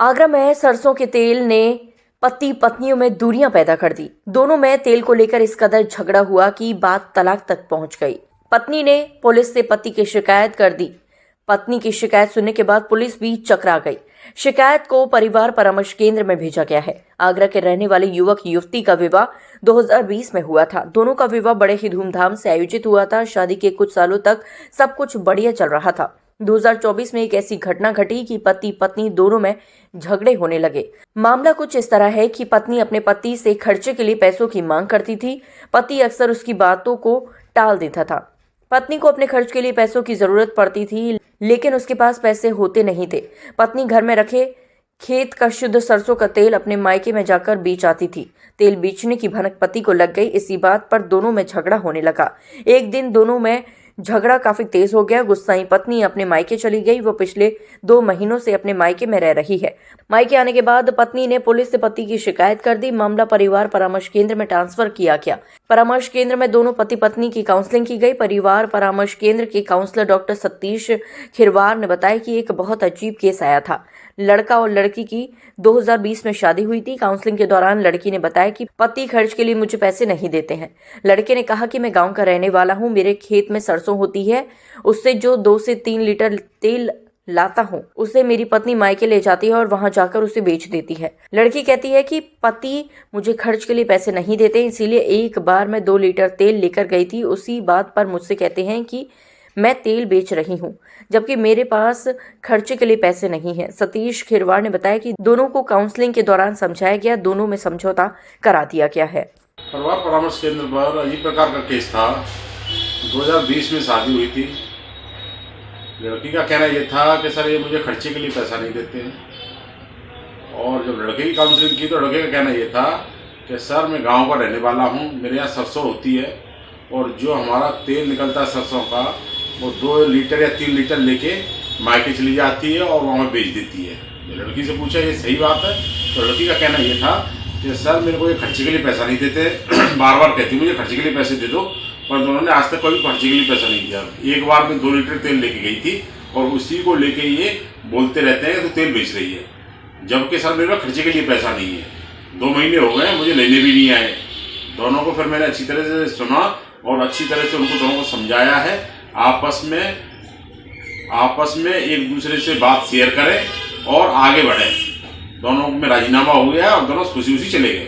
आगरा में सरसों के तेल ने पति पत्नियों में दूरियां पैदा कर दी। दोनों में तेल को लेकर इस कदर झगड़ा हुआ कि बात तलाक तक पहुंच गई। पत्नी ने पुलिस से पति की शिकायत कर दी। पत्नी की शिकायत सुनने के बाद पुलिस भी चकरा गई। शिकायत को परिवार परामर्श केंद्र में भेजा गया है। आगरा के रहने वाले युवक युवती का विवाह 2020 में हुआ था। दोनों का विवाह बड़े ही धूमधाम से आयोजित हुआ था। शादी के कुछ सालों तक सब कुछ बढ़िया चल रहा था। 2024 में एक ऐसी घटना घटी कि पति पत्नी दोनों में झगड़े होने लगे। मामला कुछ इस तरह है कि पत्नी अपने पति से खर्चे के लिए पैसों की मांग करती थी। पति अक्सर उसकी बातों को टाल देता था। पत्नी को अपने खर्च के लिए पैसों की जरूरत पड़ती थी, लेकिन उसके पास पैसे होते नहीं थे। पत्नी घर में रखे खेत का शुद्ध सरसों का तेल अपने मायके में जाकर बेच आती थी। तेल बेचने की भनक पति को लग गई। इसी बात पर दोनों में झगड़ा होने लगा। एक दिन दोनों में झगड़ा काफी तेज हो गया। गुस्साई पत्नी अपने मायके चली गई। वो पिछले 2 महीनों से अपने मायके में रह रही है। मायके आने के बाद पत्नी ने पुलिस से पति की शिकायत कर दी। मामला परिवार परामर्श केंद्र में ट्रांसफर किया गया। परामर्श केंद्र में दोनों पति पत्नी की काउंसलिंग की गई। परिवार परामर्श केंद्र के काउंसलर डॉक्टर सतीश खिरवार ने बताया कि एक बहुत अजीब केस आया था। लड़का और लड़की की 2020 में शादी हुई थी। काउंसलिंग के दौरान लड़की ने बताया कि पति खर्च के लिए मुझे पैसे नहीं देते हैं। लड़के ने कहा कि मैं गांव का रहने वाला हूं, मेरे खेत में सरसों होती है, उससे जो 2 से 3 लीटर तेल लाता हूं, उसे मेरी पत्नी मायके ले जाती है और वहां जाकर उसे बेच देती है। लड़की कहती है कि पति मुझे खर्च के लिए पैसे नहीं देते, इसीलिए एक बार मैं 2 लीटर तेल लेकर गई थी। उसी बात पर मुझसे कहते हैं कि मैं तेल बेच रही हूं, जबकि मेरे पास खर्चे के लिए पैसे नहीं हैं। सतीश खिरवार ने बताया कि दोनों को काउंसलिंग के दौरान समझाया गया, दोनों में समझौता करा दिया गया है। परिवार परामर्श केंद्र पर अजीब प्रकार का केस था। 2020 में शादी हुई थी। लड़की का कहना यह था कि सर ये मुझे खर्चे के लिए पैसा नहीं देते हैं, और जब लड़के की काउंसलिंग की तो लड़के का कहना यह था कि सर मैं गांव का रहने वाला हूं, मेरे यहाँ सरसों होती है और जो हमारा तेल निकलता है सरसों का वो 2 लीटर या 3 लीटर लेके मायके चली जाती है और वहाँ बेच देती है। लड़की से पूछा ये सही बात है, तो लड़की का कहना ये था कि सर मेरे को ये खर्चे के लिए पैसा नहीं देते बार बार कहती मुझे खर्चे के लिए पैसे दे दो, पर उन्होंने आज तक कभी खर्चे के लिए पैसा नहीं दिया। एक बार में 2 लीटर तेल लेके गई थी और उसी को लेके ये बोलते रहते हैं तो तेल बेच रही है, जबकि सर मेरे पास खर्चे के लिए पैसा नहीं है। 2 महीने हो गए, मुझे लेने भी नहीं आए। दोनों को फिर मैंने अच्छी तरह से सुना और अच्छी तरह से उनको दोनों को समझाया है। आपस में एक दूसरे से बात शेयर करें और आगे बढ़ें। दोनों में राजीनामा हो गया और दोनों खुशी खुशी चले गए।